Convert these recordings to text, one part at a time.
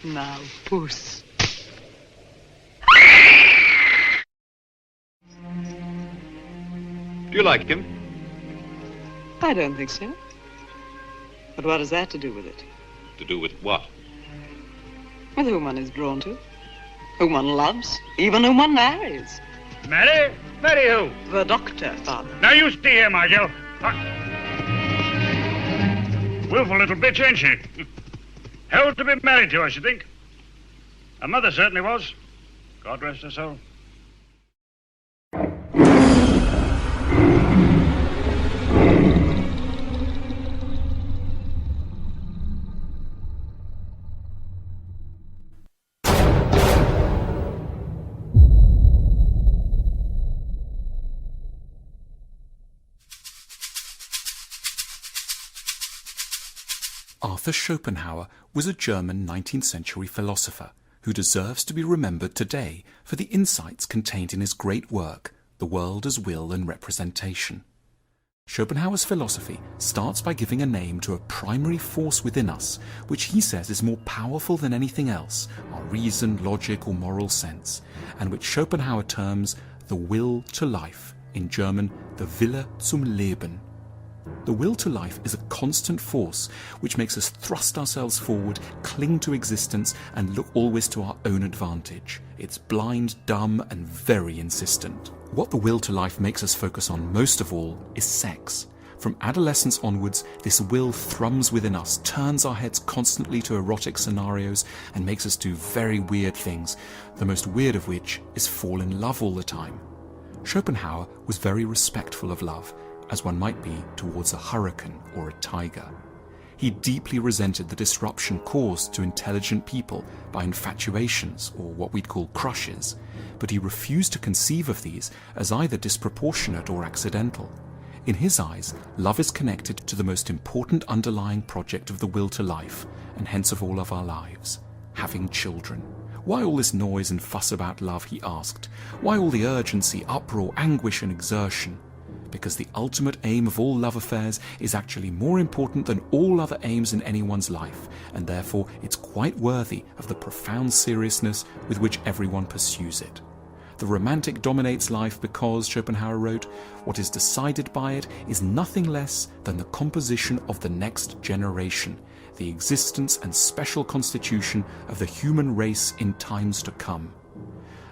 Now, puss. Do you like him? I don't think so. But what has that to do with it? To do with what? With whom one is drawn to, whom one loves, even whom one marries. Marry? Marry who? The doctor, Father. Now you stay here, Margot. Willful little bitch, ain't she? Hell to be married to, I should think. Her mother certainly was. God rest her soul. Arthur Schopenhauer was a German 19th century philosopher who deserves to be remembered today for the insights contained in his great work, The World as Will and Representation. Schopenhauer's philosophy starts by giving a name to a primary force within us, which he says is more powerful than anything else, our reason, logic or moral sense, and which Schopenhauer terms the will to life, in German the Wille zum Leben. The will to life is a constant force which makes us thrust ourselves forward, cling to existence, and look always to our own advantage. It's blind, dumb, and very insistent. What the will to life makes us focus on most of all is sex. From adolescence onwards, this will thrums within us, turns our heads constantly to erotic scenarios, and makes us do very weird things, the most weird of which is fall in love all the time. Schopenhauer was very respectful of love, as one might be towards a hurricane or a tiger. He deeply resented the disruption caused to intelligent people by infatuations, or what we'd call crushes, but he refused to conceive of these as either disproportionate or accidental. In his eyes, love is connected to the most important underlying project of the will to life, and hence of all of our lives, having children. Why all this noise and fuss about love, he asked? Why all the urgency, uproar, anguish and exertion? Because the ultimate aim of all love affairs is actually more important than all other aims in anyone's life, and therefore it's quite worthy of the profound seriousness with which everyone pursues it. The romantic dominates life because, Schopenhauer wrote, what is decided by it is nothing less than the composition of the next generation, the existence and special constitution of the human race in times to come.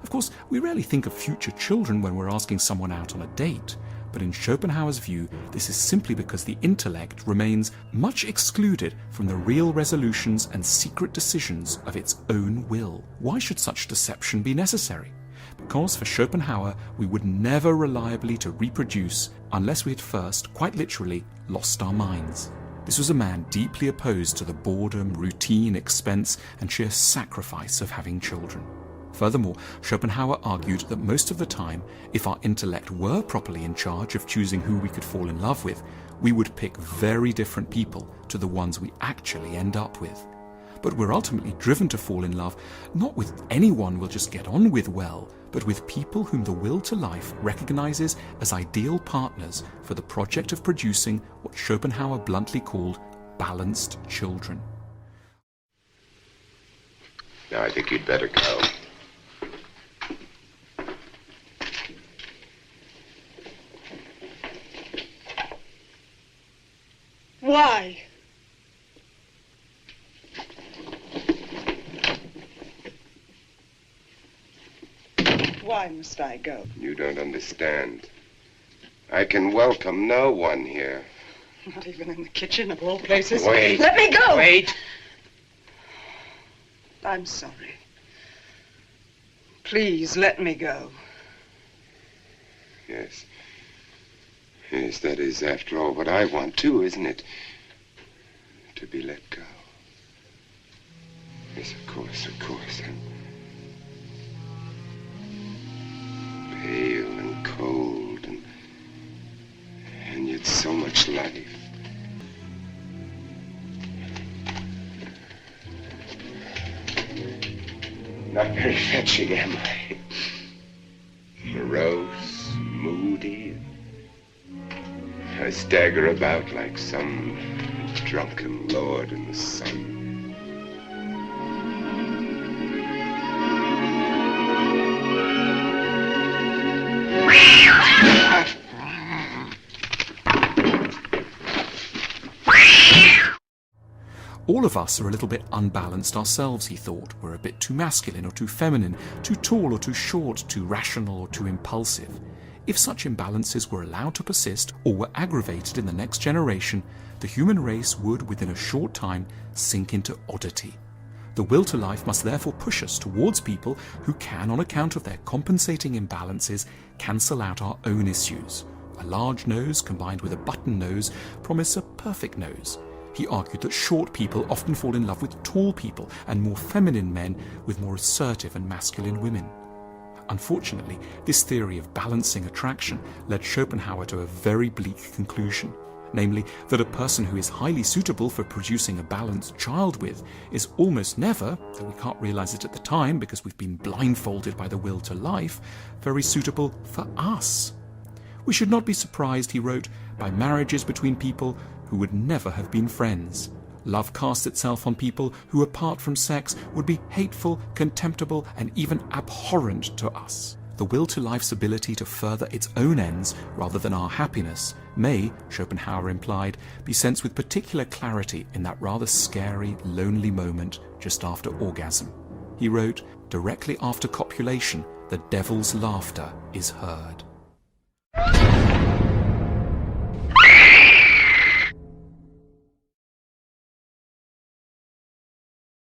Of course, we rarely think of future children when we're asking someone out on a date, but in Schopenhauer's view, this is simply because the intellect remains much excluded from the real resolutions and secret decisions of its own will. Why should such deception be necessary? Because for Schopenhauer, we would never reliably to reproduce unless we had first, quite literally, lost our minds. This was a man deeply opposed to the boredom, routine, expense, and sheer sacrifice of having children. Furthermore, Schopenhauer argued that most of the time, if our intellect were properly in charge of choosing who we could fall in love with, we would pick very different people to the ones we actually end up with. But we're ultimately driven to fall in love, not with anyone we'll just get on with well, but with people whom the will to life recognizes as ideal partners for the project of producing what Schopenhauer bluntly called balanced children. Now I think you'd better go. Why? Why must I go? You don't understand. I can welcome no one here. Not even in the kitchen of all places. Wait. Let me go! Wait. I'm sorry. Please, let me go. Yes. Yes, that is, after all, what I want, too, isn't it? To be let go. Yes, of course, of course. I'm pale and cold and yet so much life. Not very fetching, am I? Morose, moody. I stagger about like some drunken lord in the sun. All of us are a little bit unbalanced ourselves, he thought. We're a bit too masculine or too feminine, too tall or too short, too rational or too impulsive. If such imbalances were allowed to persist or were aggravated in the next generation, the human race would, within a short time, sink into oddity. The will to life must therefore push us towards people who can, on account of their compensating imbalances, cancel out our own issues. A large nose combined with a button nose promise a perfect nose. He argued that short people often fall in love with tall people and more feminine men with more assertive and masculine women. Unfortunately, this theory of balancing attraction led Schopenhauer to a very bleak conclusion, namely that a person who is highly suitable for producing a balanced child with is almost never, though we can't realize it at the time because we've been blindfolded by the will to life, very suitable for us. We should not be surprised, he wrote, by marriages between people who would never have been friends. Love casts itself on people who, apart from sex, would be hateful, contemptible, and even abhorrent to us. The will to life's ability to further its own ends rather than our happiness may, Schopenhauer implied, be sensed with particular clarity in that rather scary, lonely moment just after orgasm. He wrote, "Directly after copulation, the devil's laughter is heard."